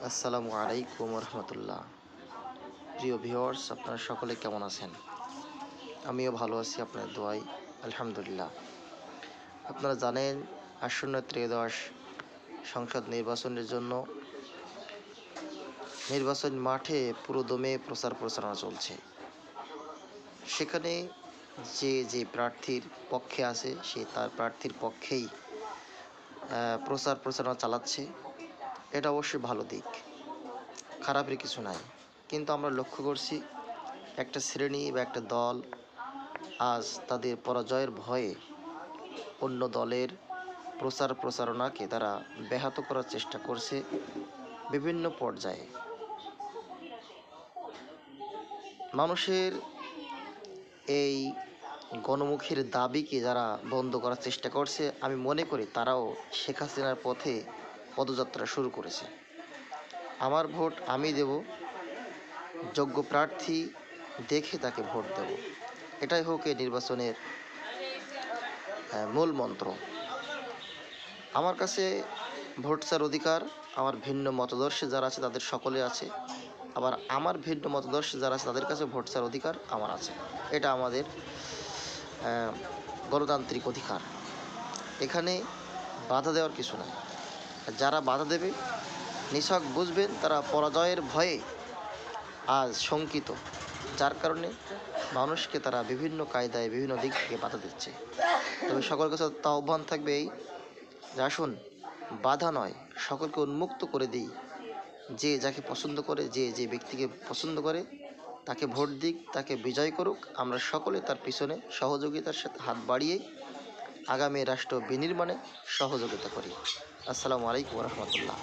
আসসালামু আলাইকুম রহমতুল্লাহ। প্রিয় ভিউয়ার্স, আপনারা সকলে কেমন আছেন? আমিও ভালো আছি আপনার দোয়ায়, আলহামদুলিল্লাহ। আপনারা জানেন, আসন্ন ত্রয়োদশ সংসদ নির্বাচনের জন্য নির্বাচন মাঠে পুরোদমে প্রচার প্রচারণা চলছে। সেখানে যে প্রার্থীর পক্ষে আছে সে তার প্রার্থীর পক্ষেই প্রচার প্রচারণা চালাচ্ছে। এটা অবশ্যই ভালো দিক, খারাপের কিছু নাই। কিন্তু আমরা লক্ষ্য করছি একটা শ্রেণী বা একটা দল আজ তাদের পরাজয়ের ভয়ে অন্য দলের প্রচার প্রচারণাকে তারা ব্যাহত করার চেষ্টা করছে বিভিন্ন পর্যায়ে। মানুষের এই গণমুখীর দাবিকে যারা বন্ধ করার চেষ্টা করছে, আমি মনে করি তারাও শেখ হাসিনার পথে পদযাত্রা শুরু করেছে। আমার ভোট আমি দেব, যোগ্য প্রার্থী দেখে তাকে ভোট দেব, এটাই হোক এই নির্বাচনের মূল মন্ত্র। আমার কাছে ভোট চাওয়ার অধিকার আমার ভিন্ন মতাদর্শী যারা আছে তাদের সকলে আছে, আবার আমার ভিন্ন মতাদর্শী যারা আছে তাদের কাছে ভোট চাওয়ার অধিকার আমার আছে। এটা আমাদের গণতান্ত্রিক অধিকার। এখানে বাধা দেওয়ার কিছু নাই। যারা বাধা দেবে নিছক বুঝবেন তারা পরাজয়ের ভয়ে আজ শঙ্কিত, যার কারণে মানুষকে তারা বিভিন্ন কায়দায় বিভিন্ন দিক থেকে বাধা দিচ্ছে। তবে সকল কাছে আহ্বান থাকবে এই যে আসুন, বাধা নয়, সকলকে উন্মুক্ত করে দিই। যে যাকে পছন্দ করে, যে ব্যক্তিকে পছন্দ করে তাকে ভোট দিক, তাকে বিজয় করুক। আমরা সকলে তার পিছনে সহযোগিতার সাথে হাত বাড়িয়ে আগামী রাষ্ট্র বিনির্মাণে সহযোগিতা করি। আসসালামু আলাইকুম রহমতুল্লাহ।